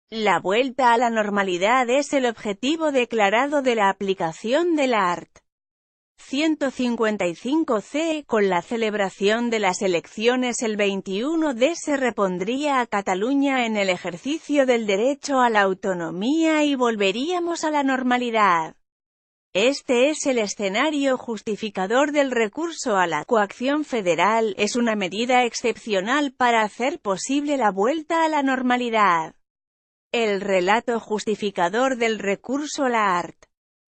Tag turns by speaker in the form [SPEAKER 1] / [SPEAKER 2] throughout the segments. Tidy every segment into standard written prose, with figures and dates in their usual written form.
[SPEAKER 1] La vuelta a la normalidad es el objetivo declarado de la aplicación de la Art. 155c, con la celebración de las elecciones el 21 se repondría a Cataluña en el ejercicio del derecho a la autonomía y volveríamos a la normalidad. Este es el escenario justificador del recurso a la coacción federal. Es una medida excepcional para hacer posible la vuelta a la normalidad. El relato justificador del recurso a la Art.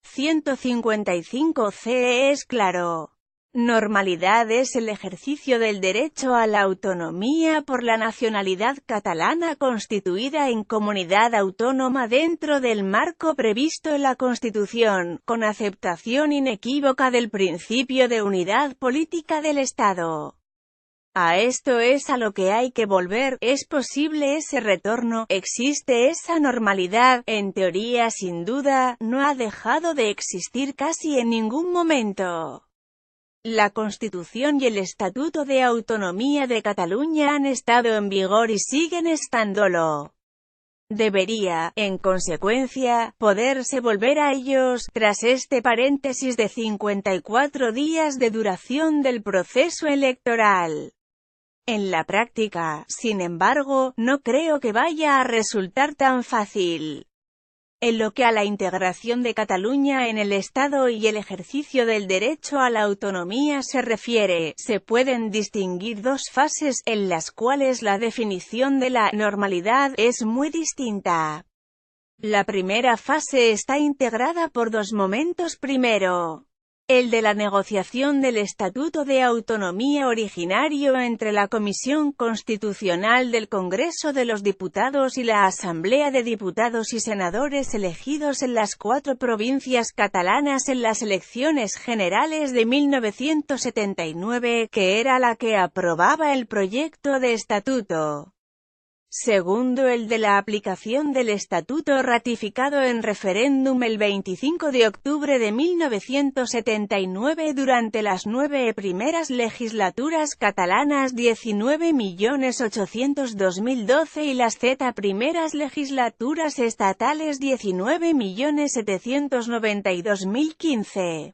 [SPEAKER 1] 155c es claro. Normalidad es el ejercicio del derecho a la autonomía por la nacionalidad catalana constituida en comunidad autónoma dentro del marco previsto en la Constitución, con aceptación inequívoca del principio de unidad política del Estado. A esto es a lo que hay que volver. ¿Es posible ese retorno? ¿Existe esa normalidad? En teoría, sin duda, no ha dejado de existir casi en ningún momento. La Constitución y el Estatuto de Autonomía de Cataluña han estado en vigor y siguen estándolo. Debería, en consecuencia, poderse volver a ellos, tras este paréntesis de 54 días de duración del proceso electoral. En la práctica, sin embargo, no creo que vaya a resultar tan fácil. En lo que a la integración de Cataluña en el Estado y el ejercicio del derecho a la autonomía se refiere, se pueden distinguir dos fases, en las cuales la definición de la normalidad es muy distinta. La primera fase está integrada por dos momentos. Primero, el de la negociación del Estatuto de Autonomía originario entre la Comisión Constitucional del Congreso de los Diputados y la Asamblea de Diputados y Senadores elegidos en las 4 provincias catalanas en las elecciones generales de 1979, que era la que aprobaba el proyecto de estatuto. Segundo, el de la aplicación del Estatuto ratificado en referéndum el 25 de octubre de 1979 durante las 9 primeras legislaturas catalanas 19.802.012 y las Z primeras legislaturas estatales 19.792.015.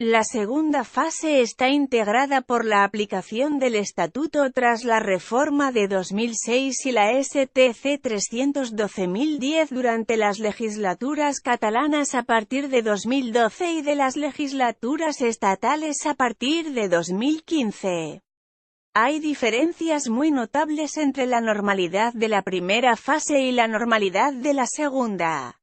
[SPEAKER 1] La segunda fase está integrada por la aplicación del Estatuto tras la reforma de 2006 y la STC 312.010 durante las legislaturas catalanas a partir de 2012 y de las legislaturas estatales a partir de 2015. Hay diferencias muy notables entre la normalidad de la primera fase y la normalidad de la segunda.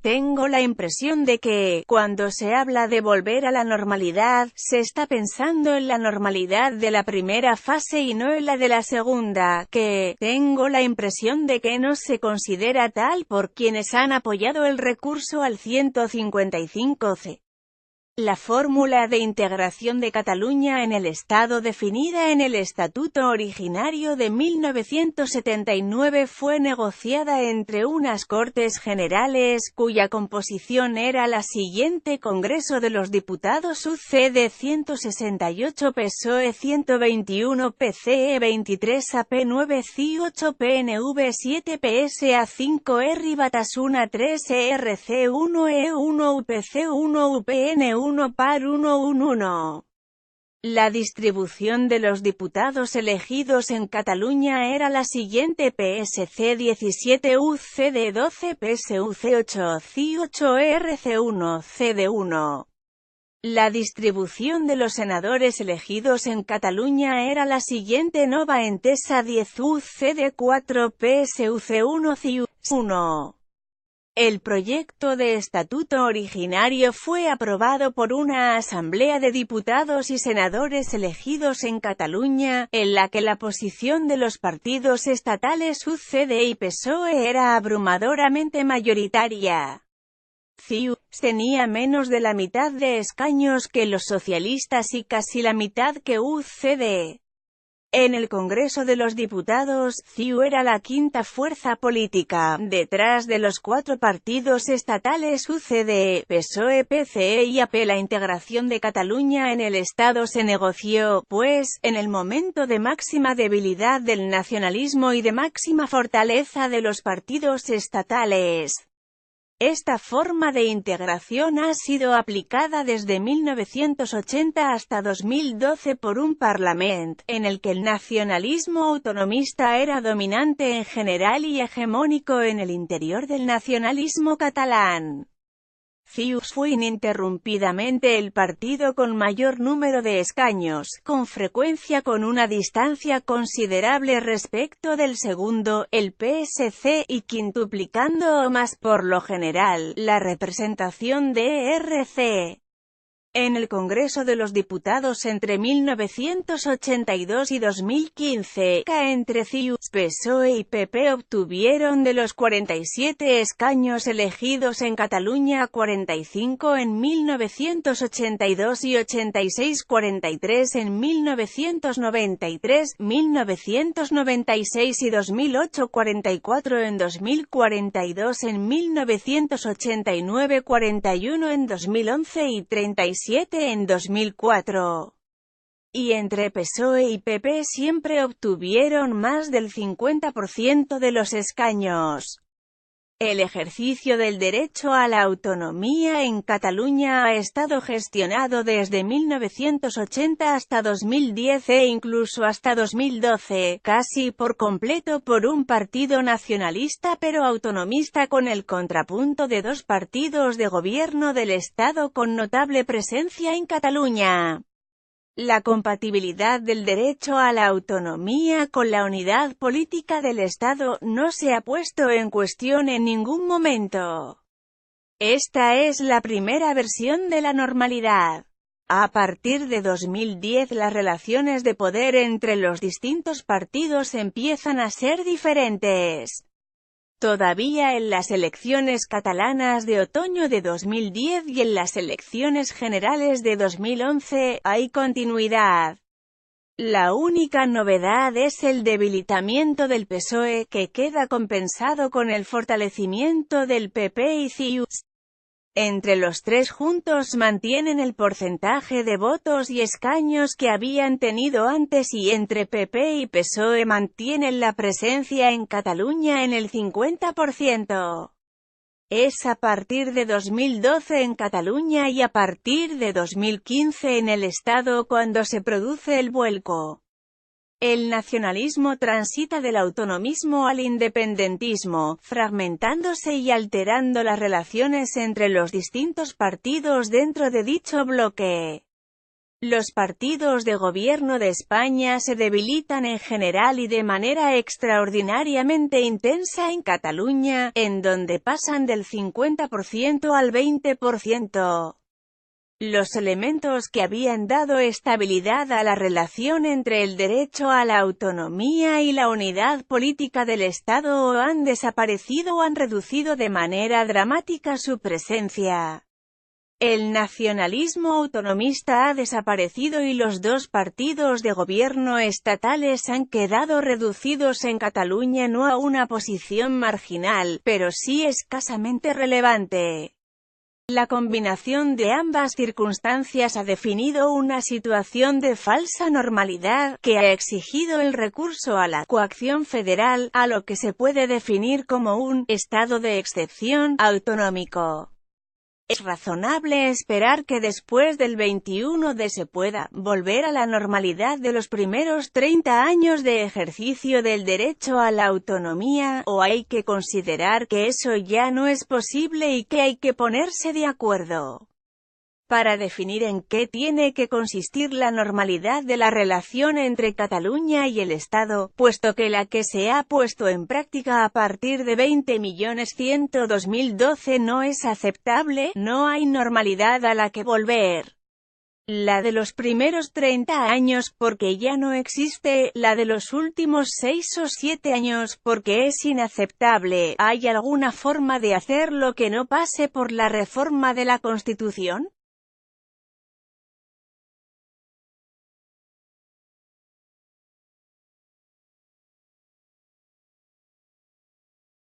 [SPEAKER 1] Tengo la impresión de que, cuando se habla de volver a la normalidad, se está pensando en la normalidad de la primera fase y no en la de la segunda, que, tengo la impresión de que no se considera tal por quienes han apoyado el recurso al 155c. La fórmula de integración de Cataluña en el Estado definida en el Estatuto originario de 1979 fue negociada entre unas Cortes Generales, cuya composición era la siguiente: Congreso de los Diputados UCD 168, PSOE 121, PCE 23, AP 9, CI 8, PNV 7, PSA 5, R Batasuna 3, ERC 1, E1, UPC 1, UPN 1, par 1. La distribución de los diputados elegidos en Cataluña era la siguiente: PSC 17, UCD 12, PSUC 8, CI 8, ERC 1, CD 1. La distribución de los senadores elegidos en Cataluña era la siguiente: Nova Entesa 10, UCD 4, PSUC 1, CIU 1. El proyecto de estatuto originario fue aprobado por una asamblea de diputados y senadores elegidos en Cataluña, en la que la posición de los partidos estatales UCD y PSOE era abrumadoramente mayoritaria. CIU tenía menos de la mitad de escaños que los socialistas y casi la mitad que UCD. En el Congreso de los Diputados, CiU era la quinta fuerza política, detrás de los cuatro partidos estatales UCD, PSOE, PCE y AP. La integración de Cataluña en el Estado se negoció, pues, en el momento de máxima debilidad del nacionalismo y de máxima fortaleza de los partidos estatales. Esta forma de integración ha sido aplicada desde 1980 hasta 2012 por un Parlament, en el que el nacionalismo autonomista era dominante en general y hegemónico en el interior del nacionalismo catalán. CiU fue ininterrumpidamente el partido con mayor número de escaños, con frecuencia con una distancia considerable respecto del segundo, el PSC, y quintuplicando o más, por lo general, la representación de ERC. En el Congreso de los Diputados entre 1982 y 2015, entre CiU, PSOE y PP obtuvieron de los 47 escaños elegidos en Cataluña 45 en 1982 y 86-43 en 1993, 1996 y 2008, 44 en 2042 en 1989, 41 en 2011 y 37 en 2004. Y entre PSOE y PP siempre obtuvieron más del 50% de los escaños. El ejercicio del derecho a la autonomía en Cataluña ha estado gestionado desde 1980 hasta 2010 e incluso hasta 2012, casi por completo por un partido nacionalista pero autonomista, con el contrapunto de dos partidos de gobierno del Estado con notable presencia en Cataluña. La compatibilidad del derecho a la autonomía con la unidad política del Estado no se ha puesto en cuestión en ningún momento. Esta es la primera versión de la normalidad. A partir de 2010 las relaciones de poder entre los distintos partidos empiezan a ser diferentes. Todavía en las elecciones catalanas de otoño de 2010 y en las elecciones generales de 2011, hay continuidad. La única novedad es el debilitamiento del PSOE, que queda compensado con el fortalecimiento del PP y CiU. Entre los tres juntos mantienen el porcentaje de votos y escaños que habían tenido antes, y entre PP y PSOE mantienen la presencia en Cataluña en el 50%. Es a partir de 2012 en Cataluña y a partir de 2015 en el Estado cuando se produce el vuelco. El nacionalismo transita del autonomismo al independentismo, fragmentándose y alterando las relaciones entre los distintos partidos dentro de dicho bloque. Los partidos de gobierno de España se debilitan en general y de manera extraordinariamente intensa en Cataluña, en donde pasan del 50% al 20%. Los elementos que habían dado estabilidad a la relación entre el derecho a la autonomía y la unidad política del Estado o han desaparecido o han reducido de manera dramática su presencia. El nacionalismo autonomista ha desaparecido y los dos partidos de gobierno estatales han quedado reducidos en Cataluña no a una posición marginal, pero sí escasamente relevante. La combinación de ambas circunstancias ha definido una situación de falsa normalidad, que ha exigido el recurso a la coacción federal, a lo que se puede definir como un «estado de excepción» autonómico. Es razonable esperar que después del 21 se pueda volver a la normalidad de los primeros 30 años de ejercicio del derecho a la autonomía, o hay que considerar que eso ya no es posible y que hay que ponerse de acuerdo para definir en qué tiene que consistir la normalidad de la relación entre Cataluña y el Estado, puesto que la que se ha puesto en práctica a partir de 20.102.012 no es aceptable, no hay normalidad a la que volver. La de los primeros 30 años, porque ya no existe; la de los últimos 6 o 7 años, porque es inaceptable. ¿Hay alguna forma de hacerlo que no pase por la reforma de la Constitución?